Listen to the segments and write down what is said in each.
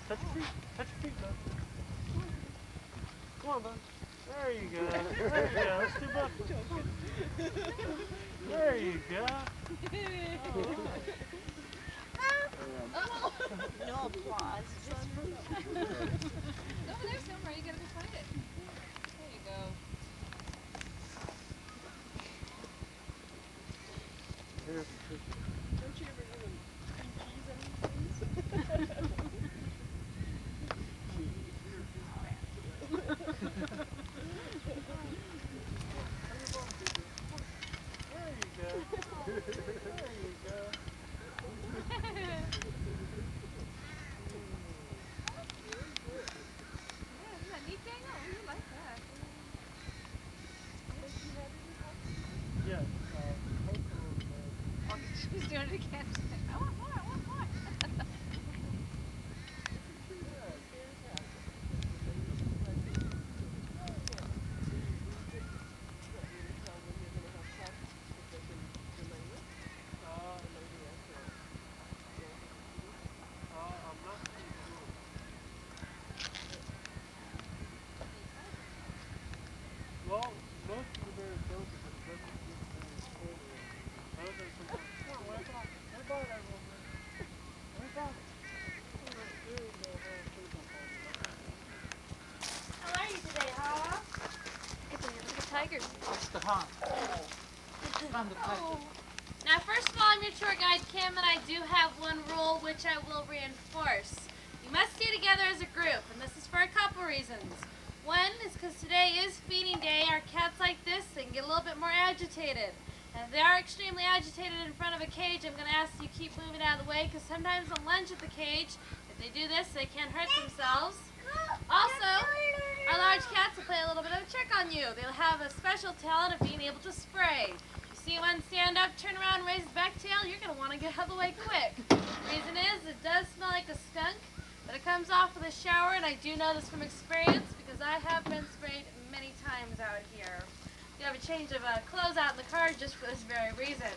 Touch your feet. Touch your feet, bud. Come on, bud. There you go. There you go. Let's do both. There you go. No applause. Over there somewhere. You gotta go find it. There you go. Don't you ever even confuse anything? There you go. There you go. Yeah, isn't that neat, Daniel? Oh, you like that. Yeah. Oh, she's doing it again. She's like, I want more, I want more. Well, most of the bears don't because it doesn't get very cold. Those are sometimes. Come on, wipe it off. Wipe it off, everyone. Wipe it off. How are you today, huh? Look at the tigers. It's the hunt. Find the tiger. Now, first of all, I'm your tour guide, Kim, and I do have one rule which I will reinforce. You must stay together as a group, and this is for a couple reasons. One is because today is feeding day. Our cats like this, they can get a little bit more agitated. And if they are extremely agitated in front of a cage, I'm going to ask you keep moving out of the way because sometimes they'll lunge at the cage. If they do this, they can hurt themselves. Also, our large cats will play a little bit of a trick on you. They'll have a special talent of being able to spray. You see one stand up, turn around, raise his back tail, you're going to want to get out of the way quick. The reason is it does smell like a skunk, but it comes off with a shower, and I do know this from experience because I have been sprayed many times out here. You have a change of clothes out in the car just for this very reason.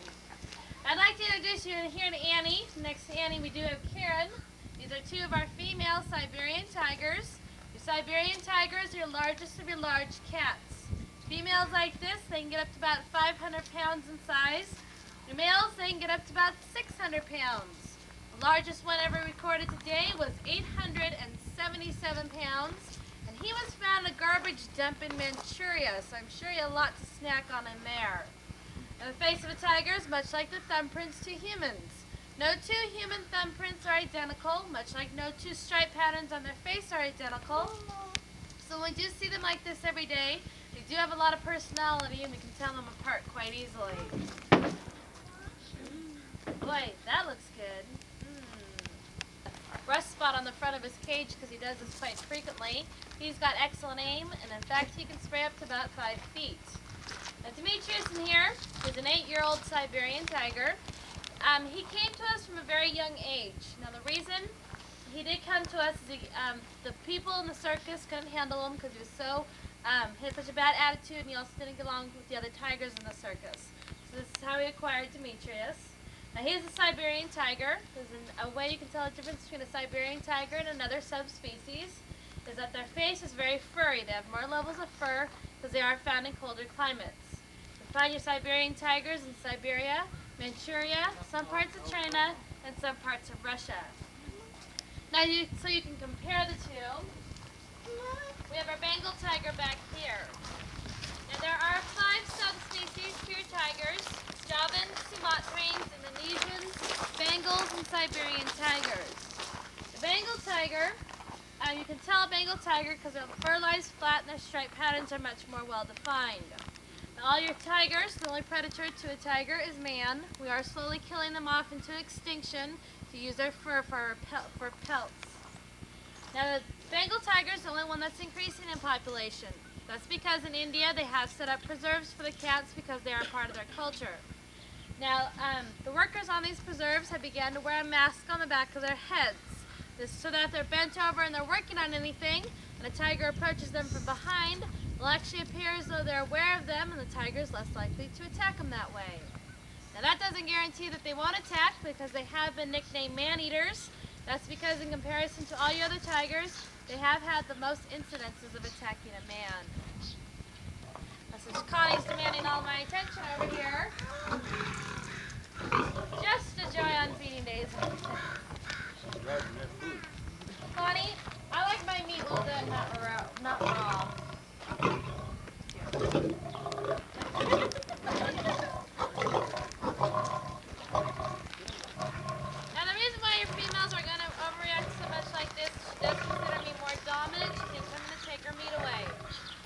I'd like to introduce you here to Annie. Next to Annie, we do have Karen. These are two of our female Siberian tigers. Your Siberian tigers are your largest of your large cats. Females like this, they can get up to about 500 pounds in size. Your males, they can get up to about 600 pounds. The largest one ever recorded today was 877 pounds. And he was found in a garbage dump in Manchuria, so I'm sure you have a lot to snack on in there. And the face of a tiger is much like the thumbprints to humans. No two human thumbprints are identical, much like no two stripe patterns on their face are identical. So when we do see them like this every day, they do have a lot of personality and we can tell them apart quite easily. Boy, that looks good. Rust spot on the front of his cage because he does this quite frequently. He's got excellent aim, and in fact he can spray up to about 5 feet. Now Demetrius in here is an 8-year-old Siberian tiger. He came to us from a very young age. Now the reason he did come to us is the people in the circus couldn't handle him because he was so, he had such a bad attitude, and he also didn't get along with the other tigers in the circus. So this is how we acquired Demetrius. Now he is a Siberian tiger. There's a way you can tell the difference between a Siberian tiger and another subspecies is that their face is very furry. They have more levels of fur because they are found in colder climates. You can find your Siberian tigers in Siberia, Manchuria, some parts of China, and some parts of Russia. Now so you can compare the two, we have our Bengal tiger back here. Now there are 5 subspecies to your tigers: Javans, Sumatrans, Indonesians, Bengals, and Siberian tigers. The Bengal tiger, you can tell a Bengal tiger because their fur lies flat and their stripe patterns are much more well defined. Now all your tigers, the only predator to a tiger is man. We are slowly killing them off into extinction to use their fur for pelts. Now the Bengal tiger is the only one that's increasing in population. That's because in India they have set up preserves for the cats because they are part of their culture. Now, the workers on these preserves have begun to wear a mask on the back of their heads. This so that if they're bent over and they're working on anything, and a tiger approaches them from behind, it'll actually appear as though they're aware of them, and the tiger is less likely to attack them that way. Now that doesn't guarantee that they won't attack because they have been nicknamed man-eaters. That's because in comparison to all your other tigers, they have had the most incidences of attacking a man. This is Connie's demanding all my attention over here. Just a joy on feeding days. Connie, I like my meat well done, not raw. Now the reason why your females are going to overreact so much like this, she does consider me more dominant. She thinks I'm going to take her meat away.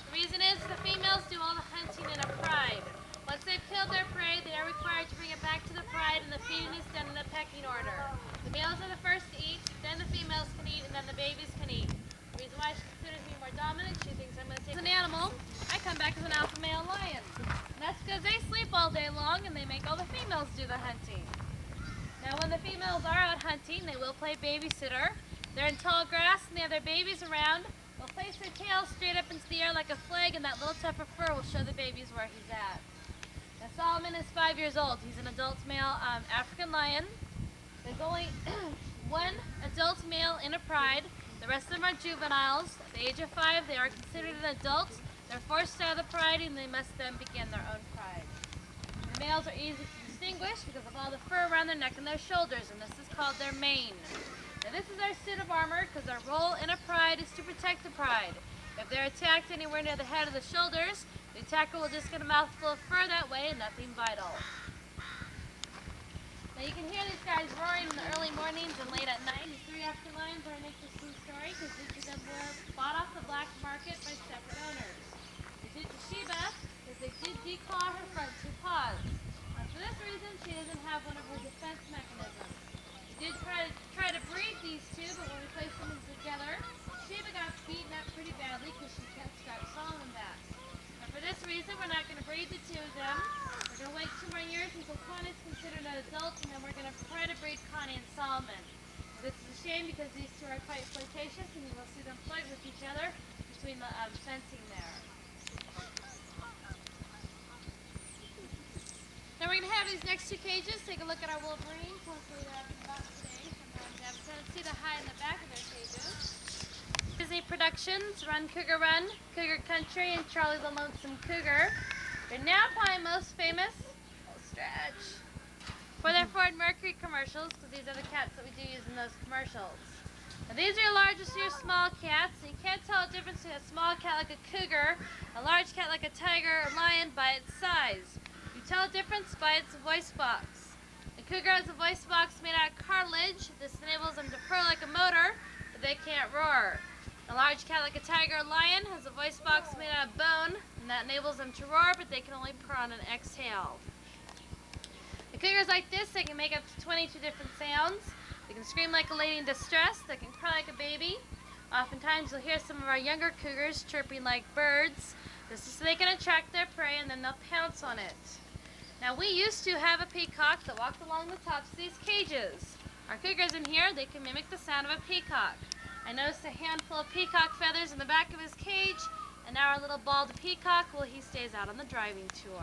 The reason is the females do all the hunting in a pride. Once they've killed their prey, they are required to bring it back to the pride, and the feeding is done in a pecking order. The males are the first to eat, then the females can eat, and then the babies can eat. The reason why she considers me more dominant, she thinks I'm going to take an animal. I come back as an alpha male lion. And that's because they sleep all day long, and they make all the females do the hunting. Now when the females are out hunting, they will play babysitter. They're in tall grass, and they have their babies around. They'll place their tail straight up into the air like a flag, and that little tuft of fur will show the babies where he's at. Now Solomon is 5 years old. He's an adult male African lion. There's only one adult male in a pride. The rest of them are juveniles. At the age of 5, they are considered an adult. They're forced out of the pride, and they must then begin their own pride. The males are easy to distinguish because of all the fur around their neck and their shoulders, and this is called their mane. Now this is their suit of armor because their role in a pride is to protect the pride. If they're attacked anywhere near the head or the shoulders, the attacker will just get a mouthful of fur that way and nothing vital. Now you can hear these guys roaring in the early mornings and late at night. These 3 African lions are an interesting story because each of them were bought off the black market by separate owners. They did to Sheba because they did declaw her front 2 paws. Now for this reason, she doesn't have one of her defense mechanisms. We did try to breed these 2, but when we placed them together, Sheba got beaten up pretty badly because she kept Scott Solomon back. And for this reason, we're not going to breed the 2 of them. We're going to wait 2 more years until Connie is considered an adult, and then we're going to try to breed Connie and Solomon. This is a shame because these 2 are quite flirtatious, and you will see them flirt with each other between the fencing there. Now we're going to have these next 2 cages. Take a look at our Wolverines. Hopefully they're up and about today. Sometimes they have a tendency to hide in the back of their cages. Disney Productions, Run Cougar Run, Cougar Country, and Charlie the Lonesome Cougar. They're now probably most famous, stretch, for their Ford Mercury commercials, because these are the cats that we do use in those commercials. Now these are your largest of your small cats, and you can't tell the difference between a small cat like a cougar, a large cat like a tiger or lion by its size. You tell the difference by its voice box. The cougar has a voice box made out of cartilage. This enables them to purr like a motor, but they can't roar. A large cat like a tiger or lion has a voice box made out of bone, and that enables them to roar, but they can only purr on an exhale. The cougars like this, they can make up to 22 different sounds. They can scream like a lady in distress. They can cry like a baby. Oftentimes you'll hear some of our younger cougars chirping like birds. This is so they can attract their prey, and then they'll pounce on it. Now we used to have a peacock that walked along the tops of these cages. Our cougars in here, they can mimic the sound of a peacock. I noticed a handful of peacock feathers in the back of his cage, and now our little bald peacock, well, he stays out on the driving tour.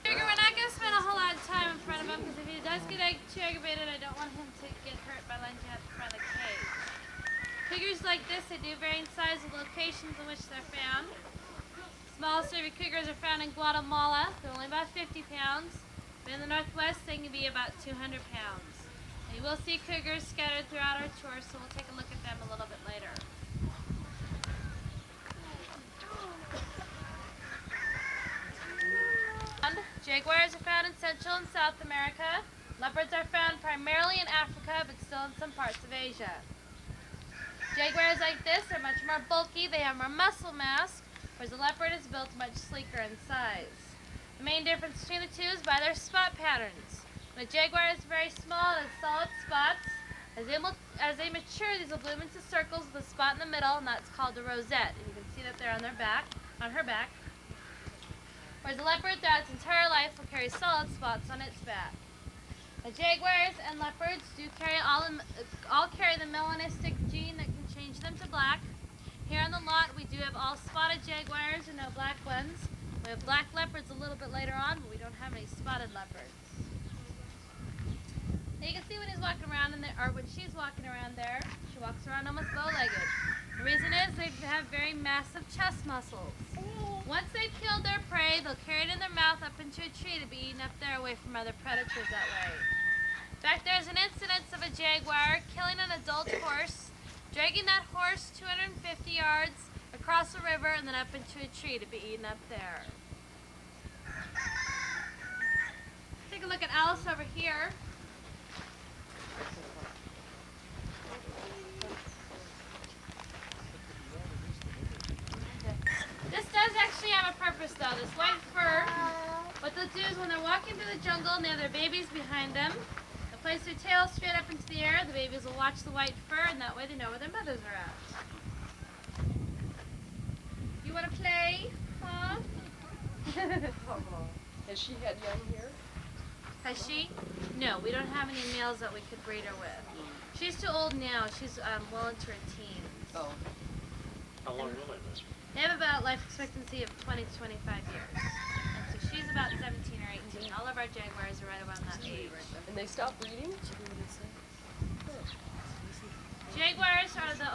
Cougar, we're not going to spend a whole lot of time in front of him, because if he does get too aggravated, I don't want him to get hurt by lunging at the front of the cage. Cougars like this, they do vary in size and locations in which they're found. Smallest of your cougars are found in Guatemala. They're only about 50 pounds, but in the Northwest, they can be about 200 pounds. You will see cougars scattered throughout our tour, so we'll take a look at them a little bit later. Jaguars are found in Central and South America. Leopards are found primarily in Africa, but still in some parts of Asia. Jaguars like this are much more bulky. They have more muscle mass, whereas the leopard is built much sleeker in size. The main difference between the 2 is by their spot patterns. The jaguar is very small and has solid spots. As they mature, these will bloom into circles with a spot in the middle, and that's called the rosette. And you can see that they're on her back. Whereas the leopard, throughout its entire life, will carry solid spots on its back. The jaguars and leopards do all carry the melanistic gene that can change them to black. Here on the lot, we do have all spotted jaguars and no black ones. We have black leopards a little bit later on, but we don't have any spotted leopards. Now you can see when he's walking around in there, or when she's walking around there, she walks around almost bow-legged. The reason is they have very massive chest muscles. Once they've killed their prey, they'll carry it in their mouth up into a tree to be eaten up there away from other predators that way. In fact, there's an incident of a jaguar killing an adult horse, dragging that horse 250 yards across the river and then up into a tree to be eaten up there. Take a look at Alice over here. This does actually have a purpose though, this white fur. What they'll do is when they're walking through the jungle and they have their babies behind them, they'll place their tails straight up into the air, the babies will watch the white fur and that way they know where their mothers are at. You want to play? Huh? Has she had young here? Has she? No, we don't have any males that we could breed her with. She's too old now, she's well into her teens. Oh. How long will they live? They have about life expectancy of 20 to 25 years. And so she's about 17 or 18. All of our jaguars are right around that age. And they stop breeding? Jaguars are the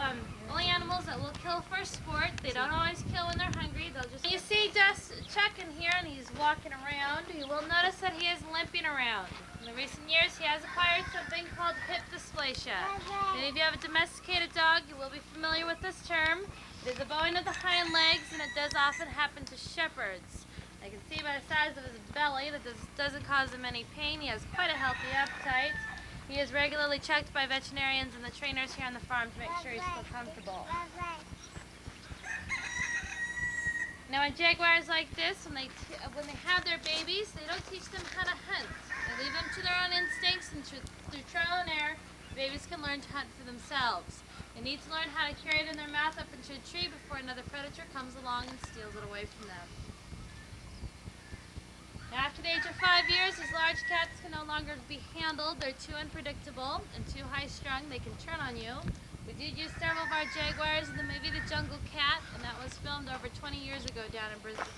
only animals that will kill for sport. They don't always kill when they're hungry. They'll just. You see Chuck in here, and he's walking around. You will notice that he is limping around. In the recent years, he has acquired something called hip dysplasia. And if you have a domesticated dog, you will be familiar with this term. It is a bowing of the hind legs, and it does often happen to shepherds. I can see by the size of his belly that this doesn't cause him any pain. He has quite a healthy appetite. He is regularly checked by veterinarians and the trainers here on the farm to make sure he's still comfortable. Now, in jaguars like this, when they have their babies, they don't teach them how to hunt. They leave them to their own instincts, and through trial and error, babies can learn to hunt for themselves. They need to learn how to carry it in their mouth up into a tree before another predator comes along and steals it away from them. Now, after the age of 5 years, these large cats can no longer be handled. They're too unpredictable and too high-strung. They can turn on you. We did use several of our jaguars in the movie The Jungle Cat, and that was filmed over 20 years ago down in Brisbane.